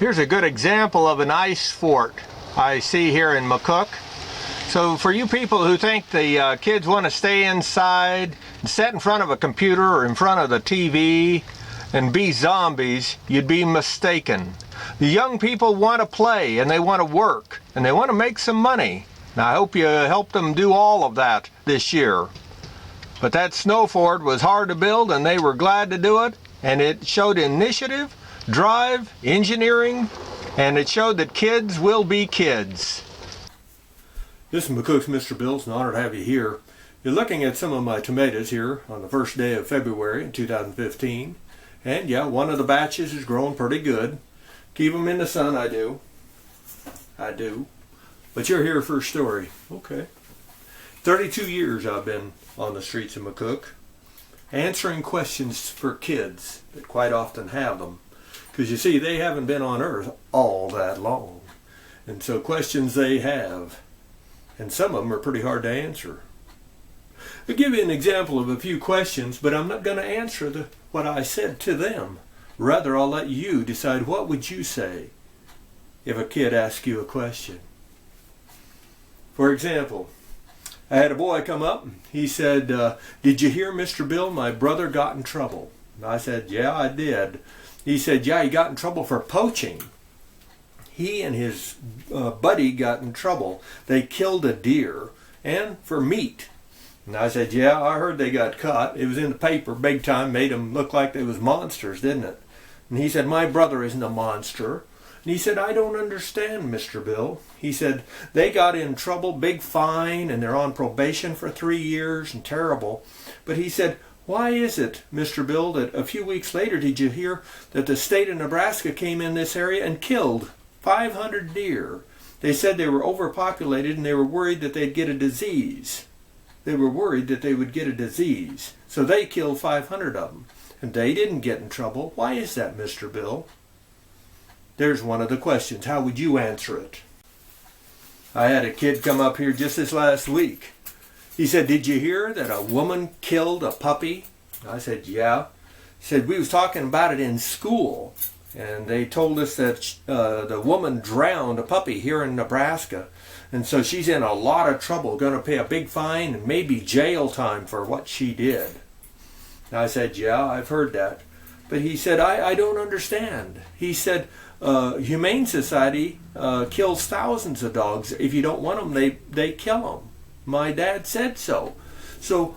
Here's a good example of an ice fort I see here in McCook. So for you people who think the kids want to stay inside and sit in front of a computer or in front of the TV and be zombies, you'd be mistaken. The young people want to play and they want to work and they want to make some money. Now I hope you helped them do all of that this year. But that snow fort was hard to build and they were glad to do it, and it showed initiative, drive, engineering, and it showed that kids will be kids. This is McCook's Mr. Bill. It's an honor to have you here. You're looking at some of my tomatoes here on the first day of February in 2015. And yeah, one of the batches is growing pretty good. Keep them in the sun, I do. But you're here for a story. Okay. 32 years I've been on the streets of McCook, answering questions for kids that quite often have them. Because you see, they haven't been on Earth all that long. And so questions they have, and some of them are pretty hard to answer. I'll give you an example of a few questions, but I'm not going to answer what I said to them. Rather, I'll let you decide what would you say if a kid asks you a question. For example, I had a boy come up. He said, did you hear, Mr. Bill, my brother got in trouble? And I said, yeah, I did. He said, yeah, he got in trouble for poaching. He and his buddy got in trouble. They killed a deer, and for meat. And I said, yeah, I heard they got caught. It was in the paper, big time, made them look like they was monsters, didn't it? And he said, my brother isn't a monster. And he said, I don't understand, Mr. Bill. He said, they got in trouble, big fine, and they're on probation for 3 years, and terrible. But he said, why is it, Mr. Bill, that a few weeks later did you hear that the state of Nebraska came in this area and killed 500 deer? They said they were overpopulated and they were worried that they'd get a disease. They were worried that they would get a disease. So they killed 500 of them. And they didn't get in trouble. Why is that, Mr. Bill? There's one of the questions. How would you answer it? I had a kid come up here just this last week. He said, did you hear that a woman killed a puppy? I said, yeah. He said, we was talking about it in school. And they told us that the woman drowned a puppy here in Nebraska. And so she's in a lot of trouble, going to pay a big fine and maybe jail time for what she did. And I said, yeah, I've heard that. But he said, I don't understand. He said, Humane Society kills thousands of dogs. If you don't want them, they kill them. My dad said so. So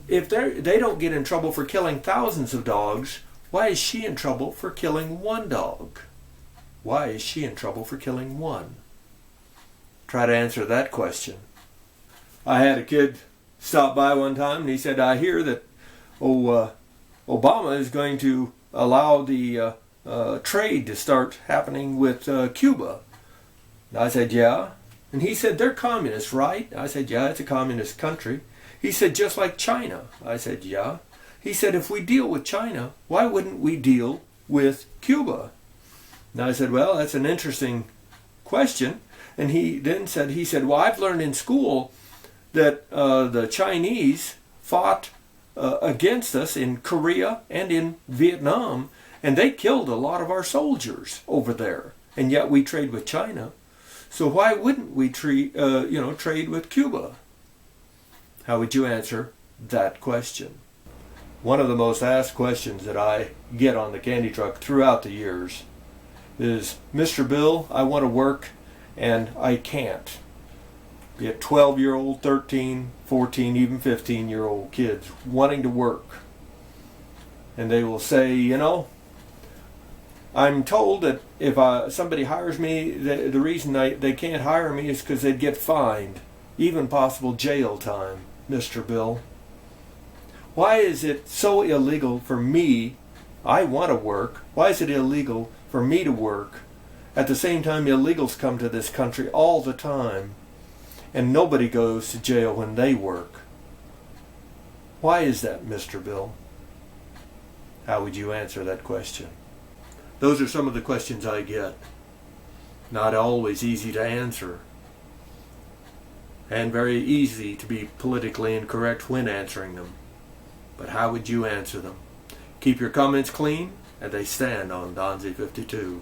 if they don't get in trouble for killing thousands of dogs, why is she in trouble for killing one dog? Why is she in trouble for killing one? Try to answer that question. I had a kid stop by one time and he said, I hear that Obama is going to allow the trade to start happening with CUBA. And I said, yeah. And he said, they're communists, right? I said, yeah, it's a communist country. He said, just like China. I said, yeah. He said, if we deal with China, why wouldn't we deal with CUBA? And I said, well, that's an interesting question. And he then said, well, I've learned in school that the Chinese fought against us in Korea and in Viet Nam, and they killed a lot of our soldiers over there. And yet we trade with China. So why wouldn't we trade with CUBA? How would you answer that question? One of the most asked questions that I get on the candy truck throughout the years is, Mr. Bill, I want to work and I can't. Be it 12-year-old, 13, 14, even 15-year-old kids wanting to work. And they will say, I'm told that if somebody hires me, the reason they can't hire me is because they'd get fined, even possible jail time, Mr. Bill. Why is it so illegal for me? I want to work. Why is it illegal for me to work? At the same time, illegals come to this country all the time, and nobody goes to jail when they work. Why is that, Mr. Bill? How would you answer that question? Those are some of the questions I get. Not always easy to answer, and very easy to be politically incorrect when answering them. But how would you answer them? Keep your comments clean, and they stand on Donzie 52.